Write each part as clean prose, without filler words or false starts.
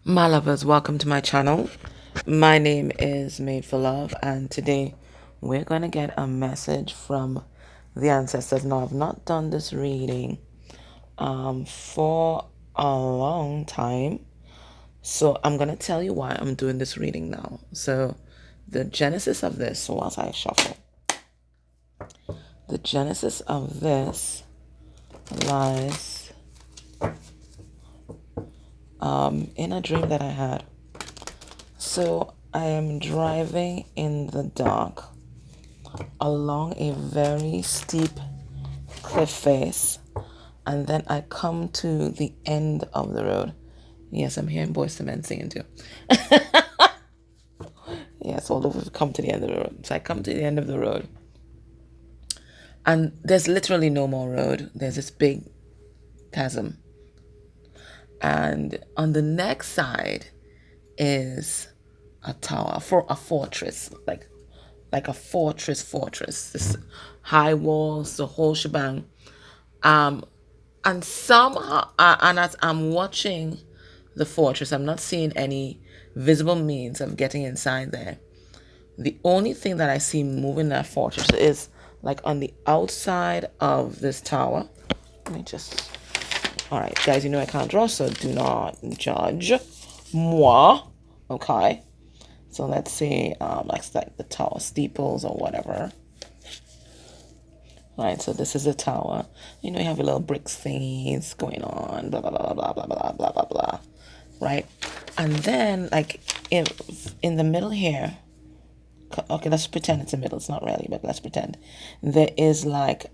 My lovers, welcome to my channel. My name is Made for Love, and today we're going to get a message from the ancestors. Now, I've not done this reading for a long time, so I'm going to tell you why I'm doing this reading now. So, the genesis of this, whilst I shuffle, the genesis of this lies in a dream that I had. So I am driving in the dark along a very steep cliff face, and then I come to the end of the road. Yes, I'm hearing Boys to Men singing too. Yes, although we've come to the end of the road. So I come to the end of the road, and there's literally no more road. There's this big chasm, and on the next side is a tower, for a fortress, like a fortress, this high walls, the whole shebang. And somehow, and as I'm watching the fortress, I'm not seeing any visible means of getting inside there. The only thing that I see moving that fortress is like on the outside of this tower. Let me just, all right, guys, you know I can't draw, so do not judge moi. Okay, so let's say like the tower steeples or whatever. Right, so this is a tower. You know, you have your little bricks thingies going on, blah blah blah blah blah blah blah blah blah. Right, and then like in the middle here. Okay, let's pretend it's the middle. It's not really, but let's pretend there is like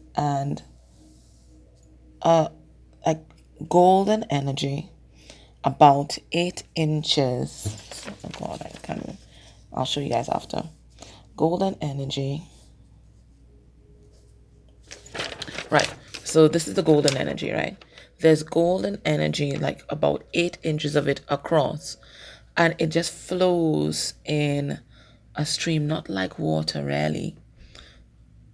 like golden energy about 8 inches. Oh God, I can't. I'll show you guys after. Golden energy. Right. So this is the golden energy, right? There's golden energy, like about 8 inches of it across, and it just flows in a stream, not like water really,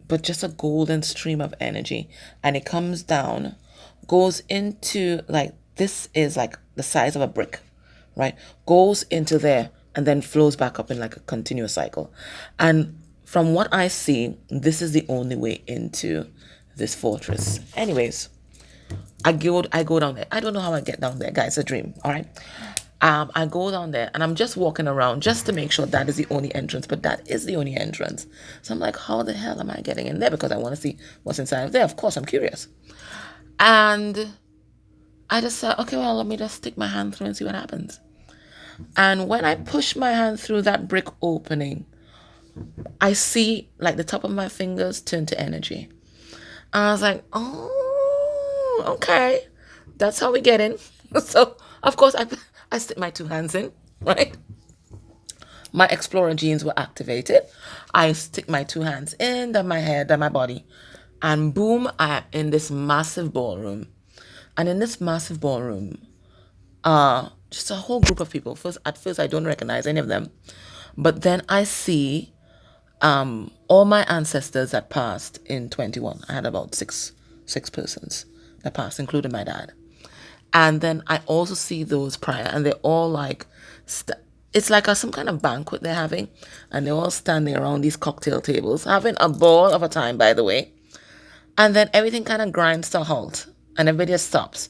but just a golden stream of energy. And it comes down, goes into, like, this is like the size of a brick, right? Goes into there and then flows back up in like a continuous cycle. And from what I see, this is the only way into this fortress. Anyways, I go down there. I don't know how I get down there, guys. It's a dream. All right. I go down there and I'm just walking around just to make sure that is the only entrance, but that is the only entrance. So I'm like, how the hell am I getting in there? Because I want to see what's inside of there. Of course, I'm curious. And I just said, okay, well, let me just stick my hand through and see what happens. And when I push my hand through that brick opening, I see like the top of my fingers turn to energy. And I was like, oh, okay. That's how we get in. So, of course, I stick my 2 hands in, right? My explorer genes were activated. I stick my 2 hands in, then my head, then my body. And boom, I am in this massive ballroom. And in this massive ballroom, just a whole group of people. At first, I don't recognize any of them. But then I see all my ancestors that passed in 21. I had about six persons that passed, including my dad. And then I also see those prior, and they're all like, it's like some kind of banquet they're having, and they're all standing around these cocktail tables, having a ball of a time, by the way. And then everything kind of grinds to a halt, and everybody just stops.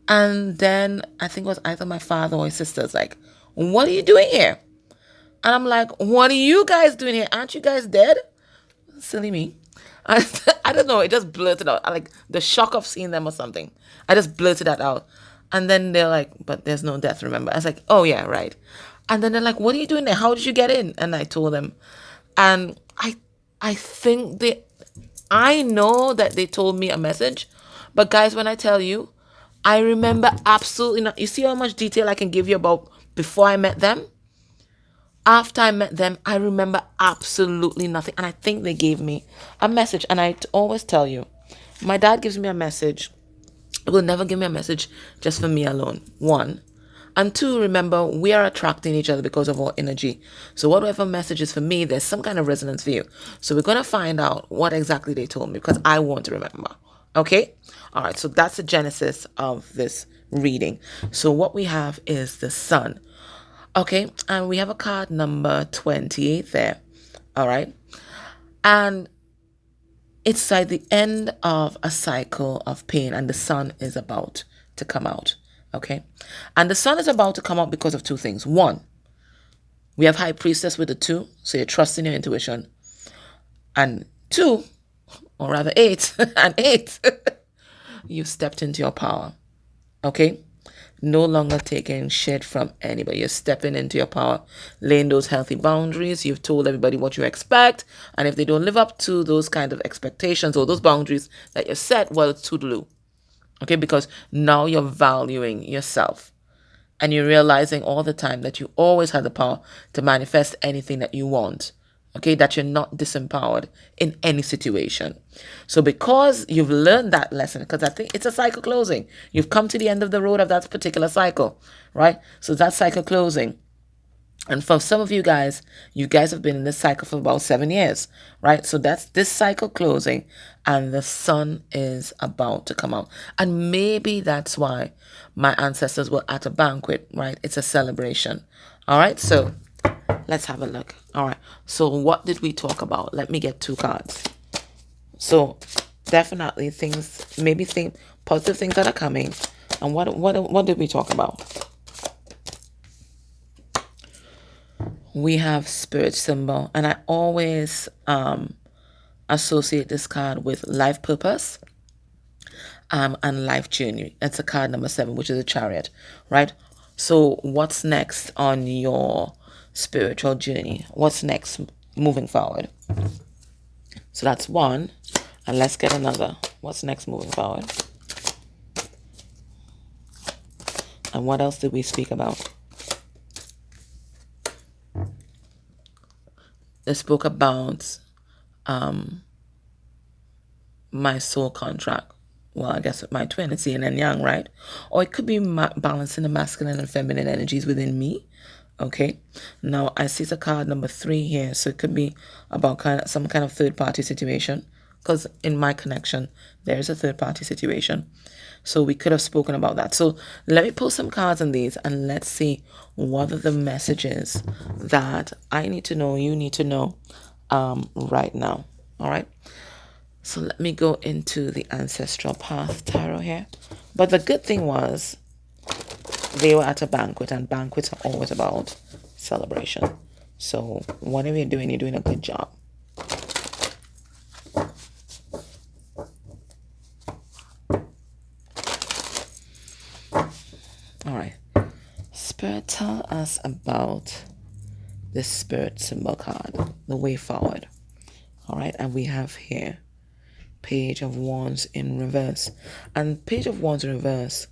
And then I think it was either my father or his sister's like, what are you doing here? And I'm like, what are you guys doing here? Aren't you guys dead? Silly me. I don't know. It just blurted out. Like the shock of seeing them or something. I just blurted that out. And then they're like, but there's no death, remember? I was like, oh yeah, right. And then they're like, what are you doing there? How did you get in? And I told them. And I think I know that they told me a message. But guys, when I tell you, I remember absolutely not. You see how much detail I can give you about before I met them? After I met them, I remember absolutely nothing. And I think they gave me a message. And I always tell you, my dad gives me a message. He will never give me a message just for me alone. 1. And 2, remember, we are attracting each other because of our energy. So whatever message is for me, there's some kind of resonance for you. So we're going to find out what exactly they told me, because I want to remember. Okay? All right, so that's the genesis of this reading. So what we have is the sun. Okay, and we have a card number 28 there. All right. And it's like the end of a cycle of pain, and the sun is about to come out. Okay. And the sun is about to come out because of two things. One, we have High Priestess with the 2, so you're trusting your intuition. And 2, or rather 8, and 8, you stepped into your power. Okay? No longer taking shit from anybody. You're stepping into your power, laying those healthy boundaries. You've told everybody what you expect. And if they don't live up to those kind of expectations or those boundaries that you set, well, it's toodaloo. Okay? Because now you're valuing yourself. And you're realizing all the time that you always have the power to manifest anything that you want. Okay, that you're not disempowered in any situation. So because you've learned that lesson, because I think it's a cycle closing. You've come to the end of the road of that particular cycle, right? So that cycle closing. And for some of you guys have been in this cycle for about 7 years, right? So that's this cycle closing, and the sun is about to come out. And maybe that's why my ancestors were at a banquet, right? It's a celebration. All right, so let's have a look. All right, so what did we talk about? Let me get 2 cards. So definitely things, maybe think positive things that are coming. And what did we talk about? We have spirit symbol, and I always associate this card with life purpose and life journey. It's a card number 7, which is a chariot, right? So what's next on your spiritual journey? What's next moving forward? So that's 1, and let's get another. What's next moving forward? And what else did we speak about? They spoke about my soul contract. Well, I guess with my twin, it's yin and yang, right? Or it could be balancing the masculine and feminine energies within me. Okay. Now, I see the card number 3 here. So it could be about some kind of third-party situation. Because in my connection, there's a third-party situation. So we could have spoken about that. So let me pull some cards on these, and let's see what are the messages that I need to know, you need to know right now. All right. So let me go into the Ancestral Path Tarot here. But the good thing was they were at a banquet, and banquets are always about celebration. So whatever you're doing a good job. All right. Spirit, tell us about this spirit symbol card, the way forward. All right. And we have here Page of Wands in reverse. And Page of Wands in reverse.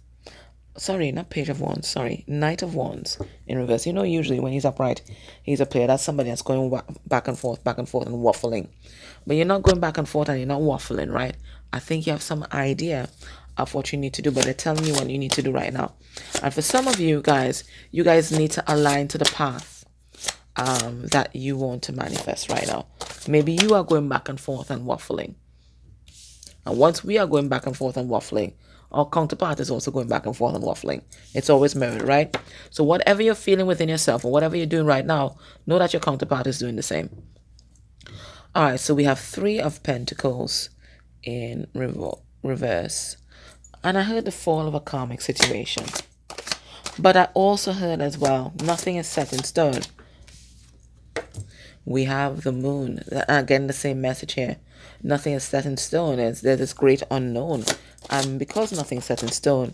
Sorry, not Page of Wands. Sorry. Knight of Wands in reverse. You know, usually when he's upright, he's a player. That's somebody that's going back and forth, and waffling. But you're not going back and forth and you're not waffling, right? I think you have some idea of what you need to do, but they're telling you what you need to do right now. And for some of you guys need to align to the path that you want to manifest right now. Maybe you are going back and forth and waffling. And once we are going back and forth and waffling, our counterpart is also going back and forth and waffling. It's always mirrored, right? So whatever you're feeling within yourself or whatever you're doing right now, know that your counterpart is doing the same. All right, so we have 3 of Pentacles in reverse. And I heard the fall of a karmic situation. But I also heard as well, nothing is set in stone. We have the moon. Again, the same message here. Nothing is set in stone. There's this great unknown. And because nothing's set in stone,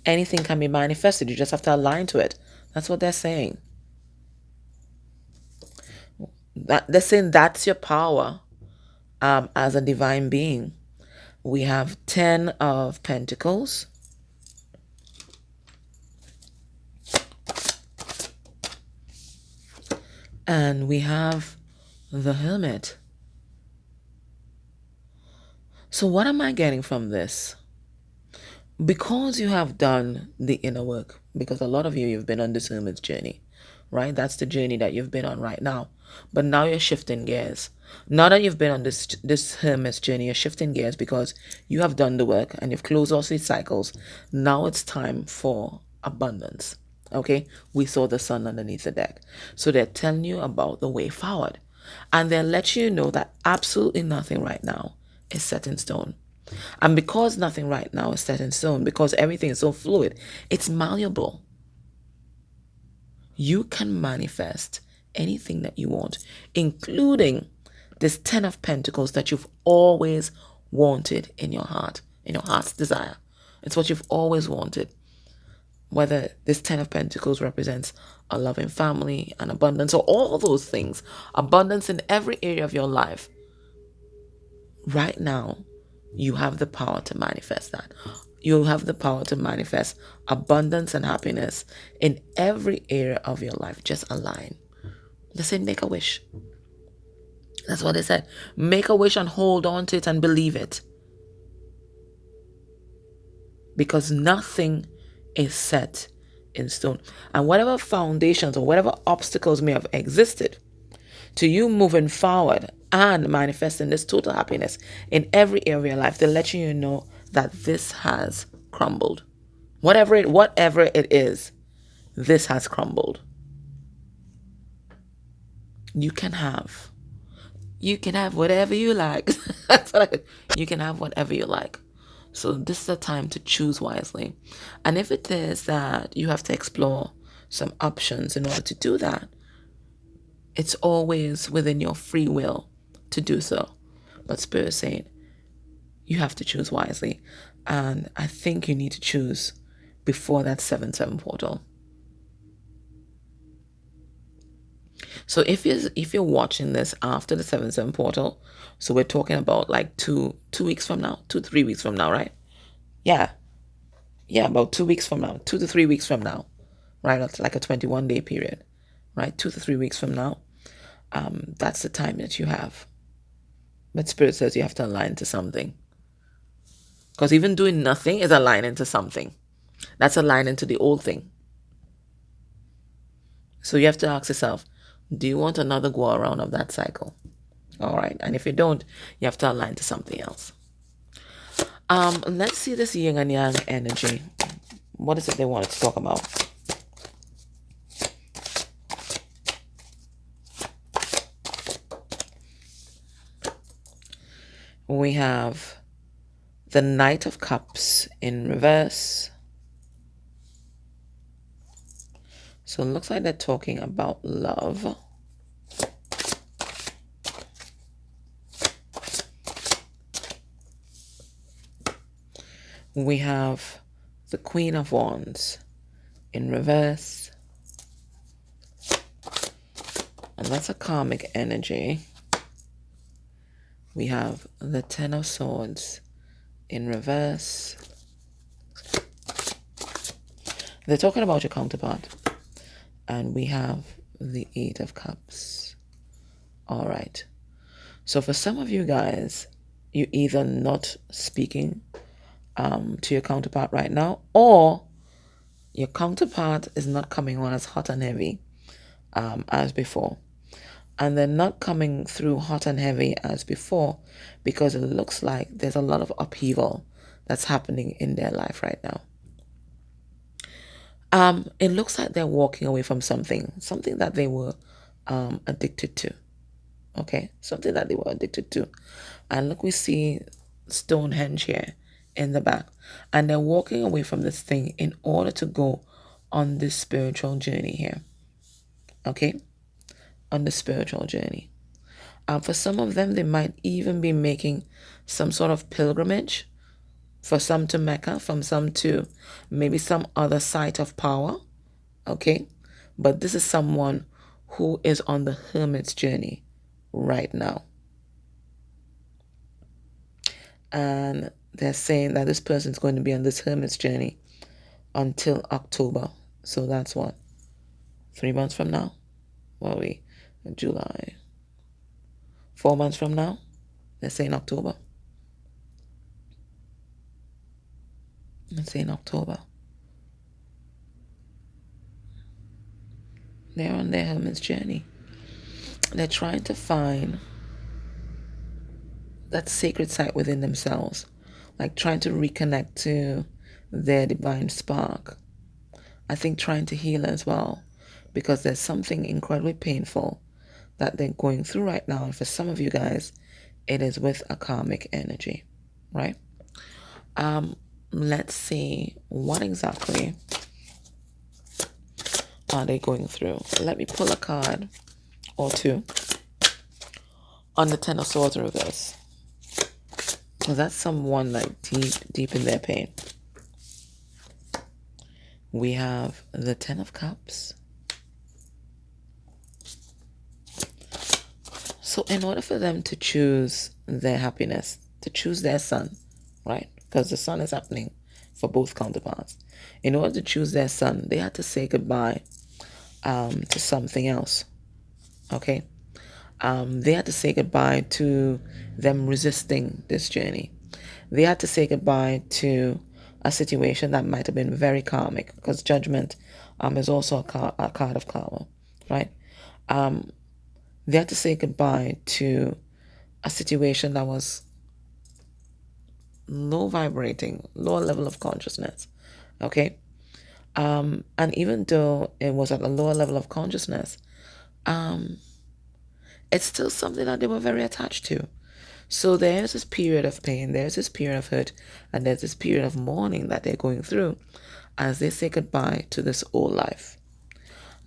anything can be manifested. You just have to align to it. That's what they're saying. They're saying that's your power as a divine being. We have 10 of Pentacles. And we have the Hermit. So what am I getting from this? because you have done the inner work, because a lot of you've been on this hermit's journey, right? That's the journey that you've been on right now. But now you're shifting gears. Now that you've been on this hermit's journey, you're shifting gears because you have done the work and you've closed all these cycles. Now it's time for abundance. Okay? We saw the sun underneath the deck. So they're telling you about the way forward. And they're letting you know that absolutely nothing right now is set in stone. And because nothing right now is set in stone, because everything is so fluid, it's malleable. You can manifest anything that you want, including this 10 of Pentacles that you've always wanted in your heart, in your heart's desire. It's what you've always wanted. Whether this 10 of Pentacles represents a loving family, an abundance, or all those things, abundance in every area of your life. Right now, you have the power to manifest that. You have the power to manifest abundance and happiness in every area of your life. Just align. They say make a wish. That's what they said. Make a wish and hold on to it and believe it. Because nothing is set in stone. And whatever foundations or whatever obstacles may have existed to you moving forward and manifesting this total happiness in every area of your life, they're letting you know that this has crumbled. Whatever it is, this has crumbled. You can have whatever you like. You can have whatever you like. So this is the time to choose wisely. And if it is that you have to explore some options in order to do that, it's always within your free will to do so. But Spirit is saying you have to choose wisely. And I think you need to choose before that 7/7 portal. So if you're watching this after the 7/7 portal, so we're talking about like 2 weeks from now, 3 weeks from now, right? Yeah, about 2 weeks from now, 2 to 3 weeks from now, right? That's like a 21-day period, right? 2 to 3 weeks from now, that's the time that you have. But Spirit says you have to align to something, because even doing nothing is aligning to something. That's aligning to the old thing. So you have to ask yourself, do you want another go around of that cycle? All right. And if you don't, you have to align to something else. Let's see this yin and yang energy. What is it they wanted to talk about? We have the Knight of Cups in reverse. So it looks like they're talking about love. We have the Queen of Wands in reverse. And that's a karmic energy. We have the Ten of Swords in reverse. They're talking about your counterpart. And we have the Eight of Cups. All right. So for some of you guys, you're either not speaking to your counterpart right now, or your counterpart is not coming on as hot and heavy as before. And they're not coming through hot and heavy as before because it looks like there's a lot of upheaval that's happening in their life right now. It looks like they're walking away from something that they were addicted to. Okay, something that they were addicted to. And look, we see Stonehenge here in the back. And they're walking away from this thing in order to go on this spiritual journey here. Okay, on the spiritual journey. For some of them, they might even be making some sort of pilgrimage. For some to Mecca, from some to maybe some other site of power. Okay, but this is someone who is on the hermit's journey right now. And they're saying that this person is going to be on this hermit's journey until October. So that's what? 3 months from now? What are we? July. 4 months from now? They're saying October. let's say in October. They're on their hermit's journey. They're trying to find that sacred site within themselves, like trying to reconnect to their divine spark. I think trying to heal as well, because there's something incredibly painful that they're going through right now. And for some of you guys, it is with a karmic energy, right? Let's see what exactly are they going through. Let me pull a card or two on the Ten of Swords reverse. Because that's someone like deep in their pain. We have the Ten of Cups. So in order for them to choose their happiness, to choose their sun, right? Because the sun is happening for both counterparts. In order to choose their sun, they had to say goodbye to something else. Okay? They had to say goodbye to them resisting this journey. They had to say goodbye to a situation that might have been very karmic, because judgment is also a card of karma, right? They had to say goodbye to a situation that was low vibrating, lower level of consciousness, okay? And even though it was at a lower level of consciousness, it's still something that they were very attached to. So there's this period of pain, there's this period of hurt, and there's this period of mourning that they're going through as they say goodbye to this old life.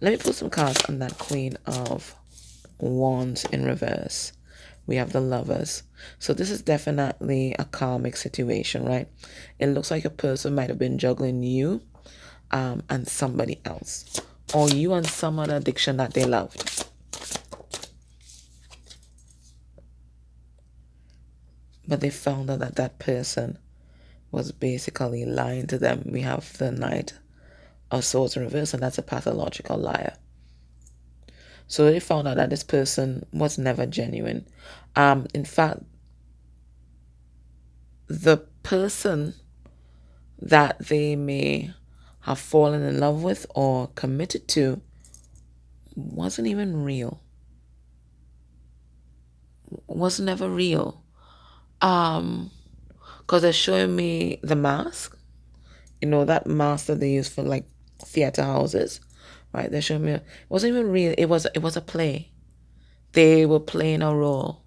Let me put some cards on that Queen of Wands in reverse. We have the Lovers. So this is definitely a karmic situation, right? It looks like a person might have been juggling you and somebody else, or you and some other addiction that they loved. But they found out that that person was basically lying to them. We have the Knight of Swords in reverse, and that's a pathological liar. So they found out that this person was never genuine. In fact, the person that they may have fallen in love with or committed to wasn't even real. Was never real. Because they're showing me the mask. You know, that mask that they use for like theater houses, right? They're showing me it wasn't even real. It was a play. They were playing a role.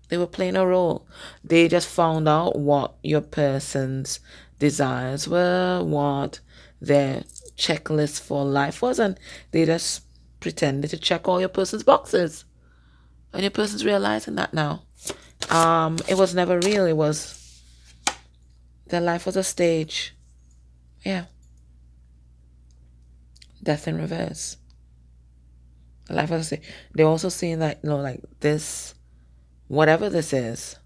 They were playing a role. They just found out what your person's desires were, what their checklist for life was, and they just pretended to check all your person's boxes. And your person's realizing that now. It was never real. It was, their life was a stage. Yeah. Death in reverse. Life was a stage. They're also seeing that, you know, like this, whatever this is,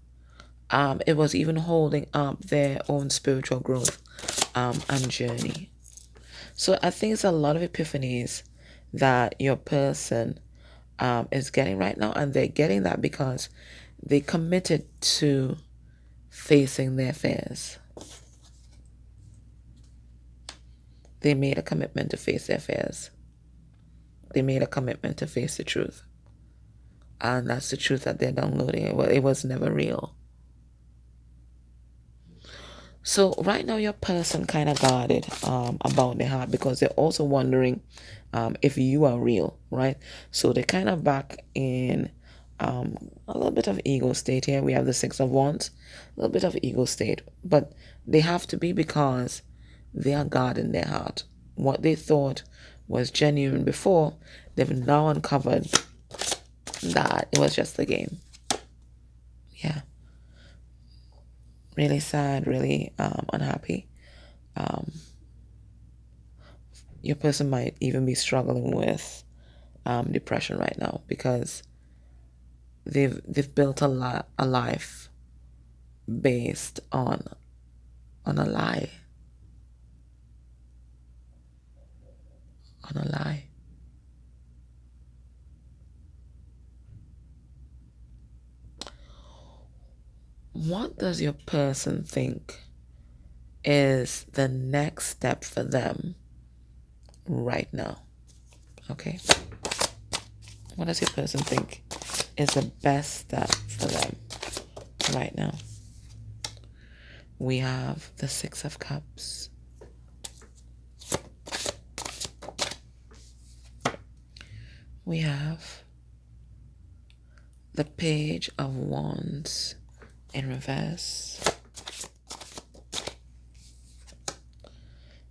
it was even holding up their own spiritual growth and journey. So I think it's a lot of epiphanies that your person is getting right now, and they're getting that because they committed to facing their fears. They made a commitment to face their fears. They made a commitment to face the truth. And that's the truth that they're downloading. It was never real. So right now your person kind of guarded about their heart, because they're also wondering if you are real, right? So they're kind of back in a little bit of ego state here. We have the Six of Wands, a little bit of ego state. But they have to be, because they are guarding their heart. What they thought was genuine before, they've now uncovered that it was just a game. Yeah. Really sad, really unhappy. Your person might even be struggling with depression right now, because they've built a life based on a lie. On a lie. What does your person think is the next step for them right now? Okay. What does your person think is the best step for them right now? We have the Six of Cups. We have the Page of Wands in reverse.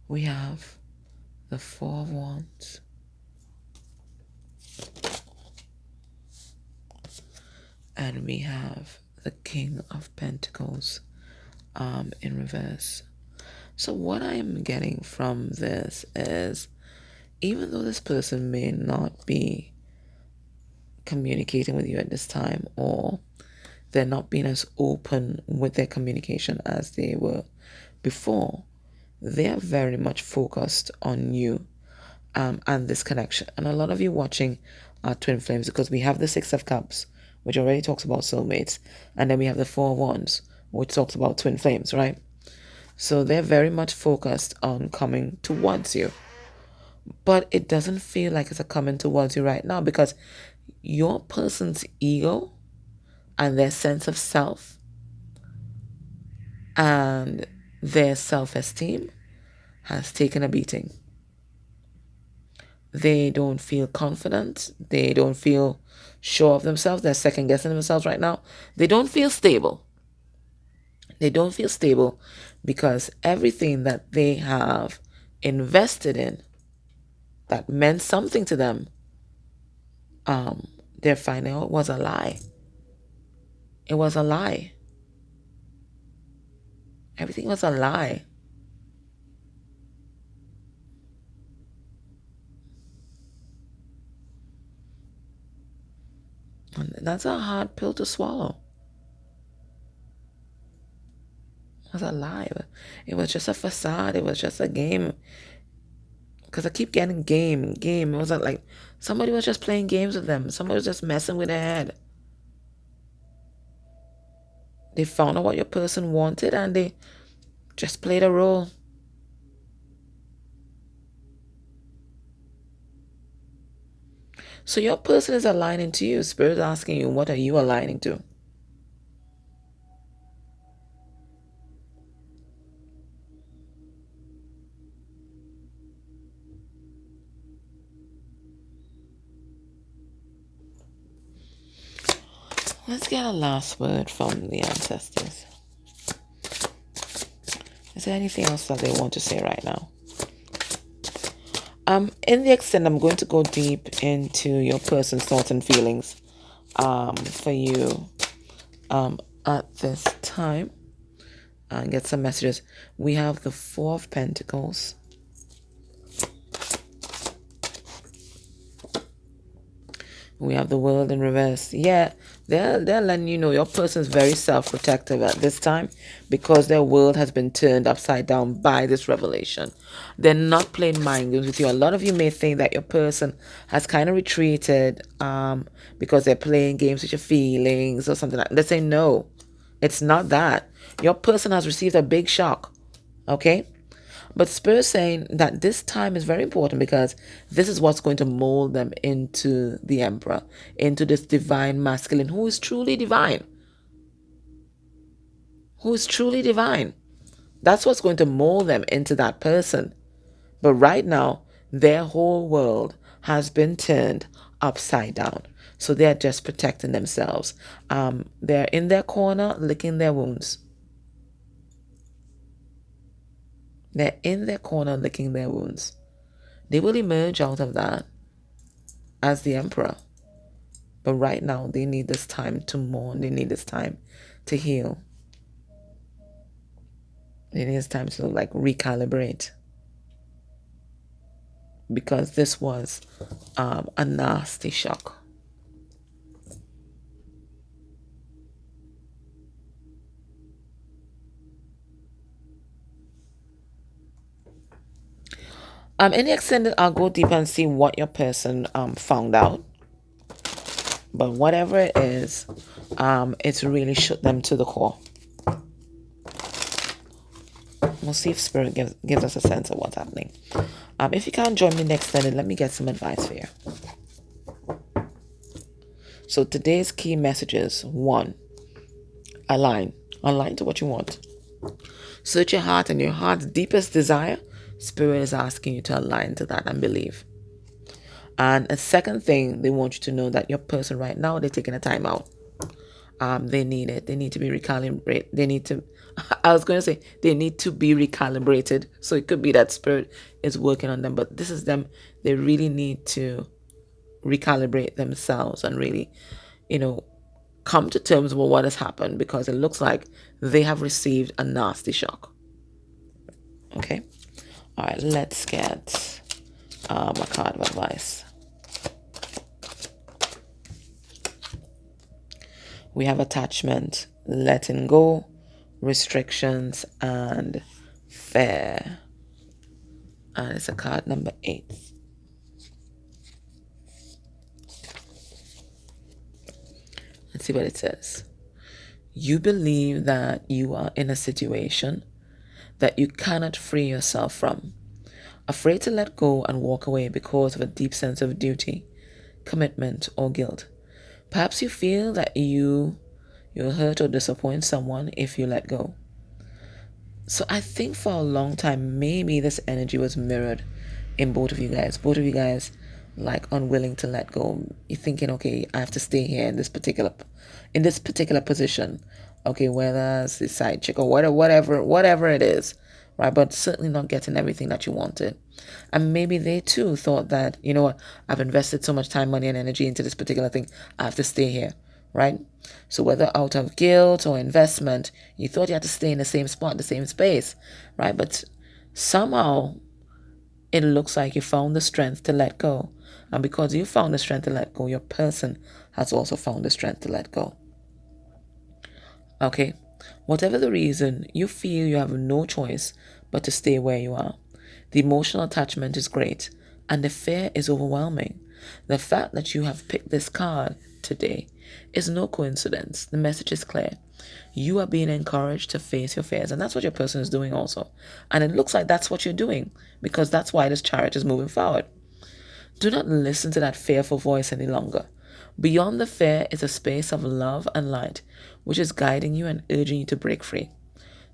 We have the Four of Wands. And we have the King of Pentacles in reverse. So what I am getting from this is, even though this person may not be communicating with you at this time, or they're not being as open with their communication as they were before, they are very much focused on you and this connection. And a lot of you watching are twin flames, because we have the Six of Cups, which already talks about soulmates, and then we have the Four of Wands, which talks about twin flames, right? So they're very much focused on coming towards you. But it doesn't feel like it's a coming towards you right now, because your person's ego and their sense of self and their self-esteem has taken a beating. They don't feel confident. They don't feel sure of themselves. They're second-guessing themselves right now. They don't feel stable. They don't feel stable because everything that they have invested in that meant something to them, they're finding out was a lie. It was a lie. Everything was a lie. And that's a hard pill to swallow. It was a lie. It was just a facade. It was just a game. Because I keep getting game. It wasn't like somebody was just playing games with them. Somebody was just messing with their head. They found out what your person wanted and they just played a role. So your person is aligning to you. Spirit is asking you, what are you aligning to? Let's get a last word from the ancestors. Is there anything else that they want to say right now? In the extent, I'm going to go deep into your person's thoughts and feelings for you at this time and get some messages. We have the Four of Pentacles. We have the World in reverse. Yeah, they're letting you know your person's very self-protective at this time because their world has been turned upside down by this revelation. They're not playing mind games with you. A lot of you may think that your person has kind of retreated because they're playing games with your feelings or something like that. They say no, it's not that. Your person has received a big shock, okay? But Spirit saying that this time is very important because this is what's going to mold them into the Emperor, into this divine masculine who is truly divine. Who is truly divine. That's what's going to mold them into that person. But right now, their whole world has been turned upside down. So they're just protecting themselves. They're in their corner, licking their wounds. They're in their corner licking their wounds. They will emerge out of that as the Emperor. But right now, they need this time to mourn. They need this time to heal. They need this time to recalibrate. Because this was a nasty shock. In the extended, I'll go deeper and see what your person found out. But whatever it is, it's really shook them to the core. We'll see if Spirit gives us a sense of what's happening. If you can't join me next, then let me get some advice for you. So today's key messages: 1, align to what you want. Search your heart, and your heart's deepest desire, Spirit is asking you to align to that and believe. And a second thing, they want you to know that your person right now, they're taking a time out. They need it. They need to be recalibrated. They need to be recalibrated. So it could be that Spirit is working on them, but this is them. They really need to recalibrate themselves and really, come to terms with what has happened, because it looks like they have received a nasty shock. Okay. All right. Let's get a card of advice. We have attachment, letting go, restrictions, and fear. And it's a card number 8. Let's see what it says. You believe that you are in a situation that you cannot free yourself from, afraid to let go and walk away because of a deep sense of duty, commitment, or guilt. Perhaps you feel that you'll hurt or disappoint someone if you let go. So I think for a long time, maybe this energy was mirrored in both of you guys. Both of you guys, like, unwilling to let go. You're thinking, okay, I have to stay here in this particular position. Okay, whether it's the side chick or whatever it is, right? But certainly not getting everything that you wanted. And maybe they too thought that, you know what, I've invested so much time, money, and energy into this particular thing, I have to stay here, right? So whether out of guilt or investment, you thought you had to stay in the same spot, the same space, right? But somehow it looks like you found the strength to let go. And because you found the strength to let go, your person has also found the strength to let go. Okay? Whatever the reason, you feel you have no choice but to stay where you are. The emotional attachment is great, and the fear is overwhelming. The fact that you have picked this card today is no coincidence. The message is clear. You are being encouraged to face your fears, and that's what your person is doing also. And it looks like that's what you're doing, because that's why this Chariot is moving forward. Do not listen to that fearful voice any longer. Beyond the fear is a space of love and light, which is guiding you and urging you to break free.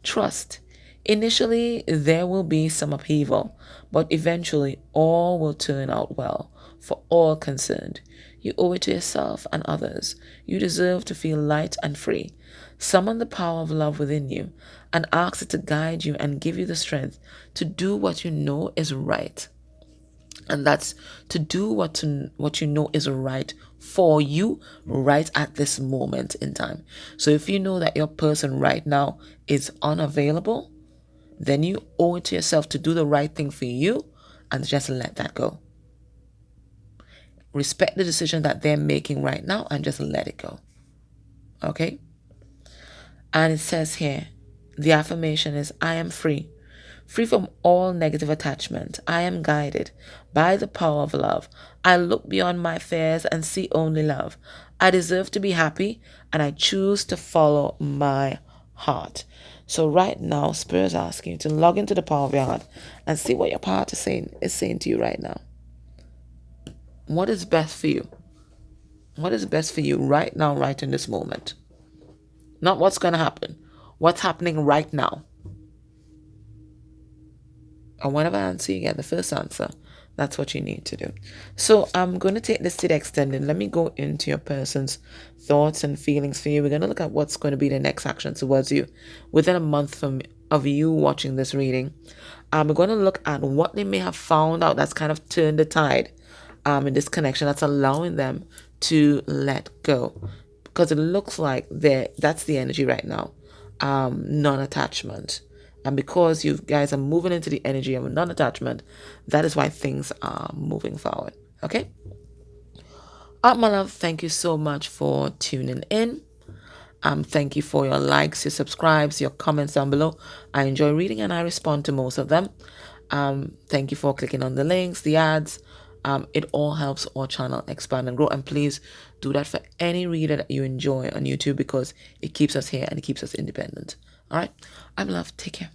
Trust. Initially, there will be some upheaval, but eventually all will turn out well for all concerned. You owe it to yourself and others. You deserve to feel light and free. Summon the power of love within you and ask it to guide you and give you the strength to do what you know is right. And that's to do what you know is right for you right at this moment in time. So if you know that your person right now is unavailable, then you owe it to yourself to do the right thing for you and just let that go. Respect the decision that they're making right now and just let it go. Okay? And it says here, the affirmation is, I am free. Free from all negative attachment. I am guided by the power of love. I look beyond my fears and see only love. I deserve to be happy, and I choose to follow my heart. So right now, Spirit is asking you to log into the power of your heart and see what your heart is saying to you right now. What is best for you? What is best for you right now, right in this moment? Not what's going to happen. What's happening right now? And whenever answer you get the first answer, that's what you need to do. So I'm going to take this to the extended. Let me go into your person's thoughts and feelings for you. We're going to look at what's going to be the next action towards you within a month of you watching this reading. We're going to look at what they may have found out that's kind of turned the tide in this connection, that's allowing them to let go. Because it looks like that's the energy right now. Non-attachment. And because you guys are moving into the energy of non-attachment, that is why things are moving forward. Okay? My love, thank you so much for tuning in. Thank you for your likes, your subscribes, your comments down below. I enjoy reading and I respond to most of them. Thank you for clicking on the links, the ads. It all helps our channel expand and grow. And please do that for any reader that you enjoy on YouTube, because it keeps us here and it keeps us independent. All right? I'm love. Take care.